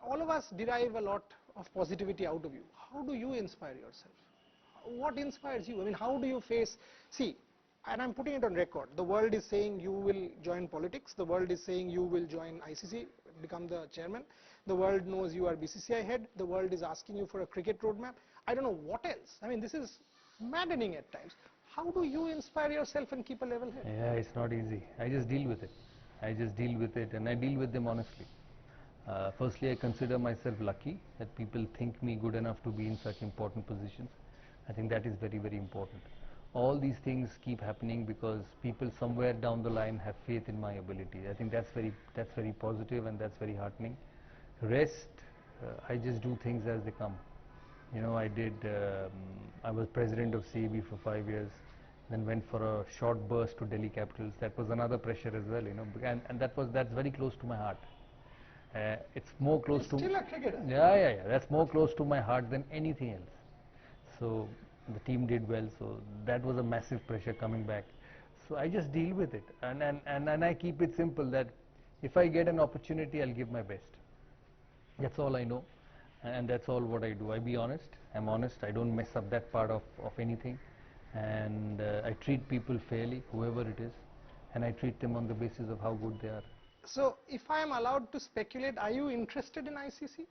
all of us derive a lot of positivity out of you. How do you inspire yourself? What inspires you? I mean, how do you face, see, and I'm putting it on record, the world is saying you will join politics, the world is saying you will join ICC, become the chairman, the world knows you are BCCI head, the world is asking you for a cricket roadmap, I don't know what else. I mean, this is maddening at times. How do you inspire yourself and keep a level head? Yeah, it's not easy. I just deal with it. I just deal with it, and I deal with them honestly. Firstly, I consider myself lucky that people think me good enough to be in such important positions. I think that is very, very important. All these things keep happening because people somewhere down the line have faith in my ability. I think that's very positive, and that's very heartening. Rest, I just do things as they come. You know, I was president of CAB for 5 years, then went for a short burst to Delhi Capitals. That was another pressure as well, you know, and that's very close to my heart. It's more close to... Still a cricketer. Yeah. That's more close to my heart than anything else. So the team did well, so that was a massive pressure coming back. So I just deal with it, and I keep it simple that if I get an opportunity, I'll give my best. That's all I know, and that's all what I do. I be honest. I'm honest. I don't mess up that part of anything, and I treat people fairly, whoever it is, and I treat them on the basis of how good they are. So, if I am allowed to speculate, are you interested in ICC?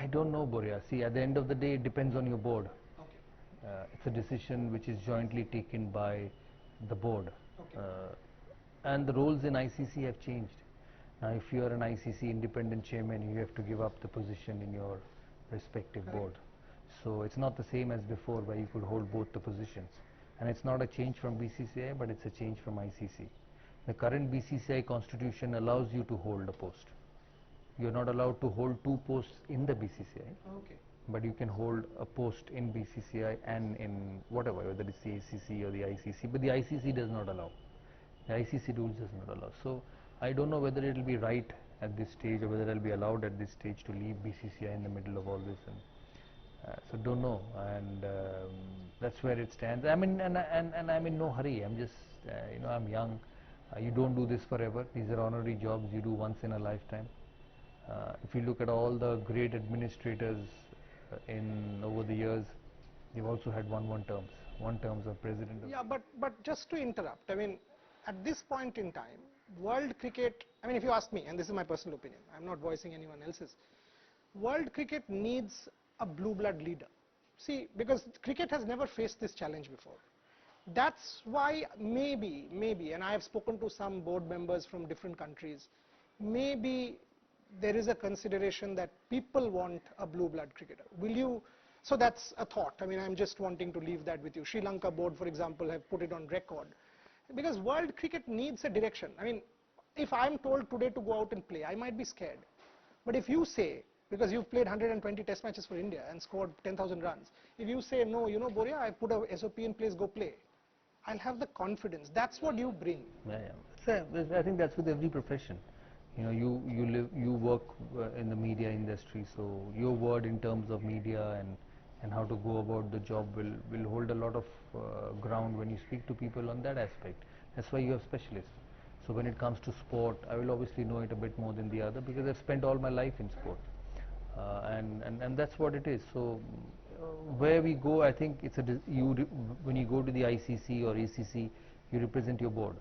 I don't know, Boria. See, at the end of the day, it depends on your board. Okay. It's a decision which is jointly taken by the board. Okay. And the roles in ICC have changed. Now, if you are an ICC independent chairman, you have to give up the position in your respective board. So it's not the same as before where you could hold both the positions. And it's not a change from BCCI, but it's a change from ICC. The current BCCI constitution allows you to hold a post. You're not allowed to hold two posts in the BCCI. Okay. But you can hold a post in BCCI and in whatever, whether it's the ACC or the ICC, but the ICC does not allow. The ICC rules does not allow. So I don't know whether it will be right at this stage or whether I'll be allowed at this stage to leave BCCI in the middle of all this. And so don't know, and that's where it stands. I mean, and I'm in no hurry. I'm just, you know, I'm young. You don't do this forever. These are honorary jobs you do once in a lifetime. If you look at all the great administrators over the years, they've also had one terms of president. Yeah, but just to interrupt, I mean, at this point in time, world cricket, I mean, if you ask me, and this is my personal opinion, I'm not voicing anyone else's, world cricket needs a blue blood leader. See, because cricket has never faced this challenge before. That's why maybe, and I have spoken to some board members from different countries, maybe there is a consideration that people want a blue blood cricketer. Will you, so that's a thought. I mean, I'm just wanting to leave that with you. Sri Lanka board, for example, have put it on record. Because world cricket needs a direction. I mean, if I'm told today to go out and play, I might be scared. But if you say, because you've played 120 test matches for India and scored 10,000 runs, if you say, no, you know, Boria, I put a SOP in place, go play, I'll have the confidence. That's what you bring. Yeah. I think that's with every profession. You know, you work in the media industry, so your word in terms of media and how to go about the job will hold a lot of ground when you speak to people on that aspect. That's why you have specialists. So when it comes to sport, I will obviously know it a bit more than the other because I've spent all my life in sport, and that's what it is. So where we go, I think it's when you go to the ICC or ACC, you represent your board.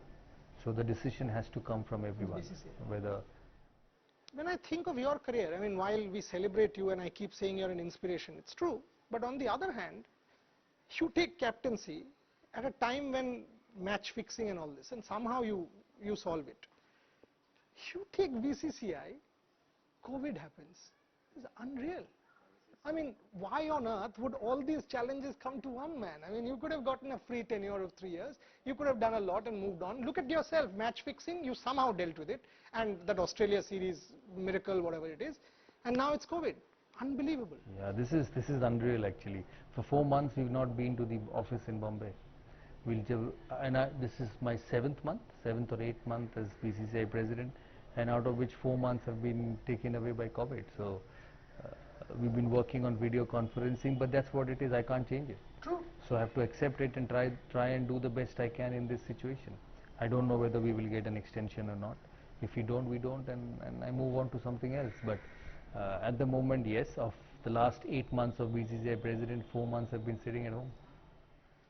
So the decision has to come from everyone. Whether when I think of your career, I mean, while we celebrate you and I keep saying you're an inspiration, it's true. But on the other hand, you take captaincy at a time when match fixing and all this, and somehow you solve it. You take BCCI, COVID happens. It's unreal. I mean, why on earth would all these challenges come to one man? I mean, you could have gotten a free tenure of 3 years. You could have done a lot and moved on. Look at yourself, match fixing, you somehow dealt with it. And that Australia series, miracle, whatever it is. And now it's COVID. Unbelievable. Yeah, this is unreal actually. For 4 months, we've not been to the office in Bombay. This is my 7th or 8th month as BCCI president, and out of which 4 months have been taken away by COVID. So we've been working on video conferencing, but that's what it is. I can't change it. True. So I have to accept it and try and do the best I can in this situation. I don't know whether we will get an extension or not. If we don't, we don't, and I move on to something else. But At the moment, yes, of the last 8 months of BCCI president, 4 months have been sitting at home.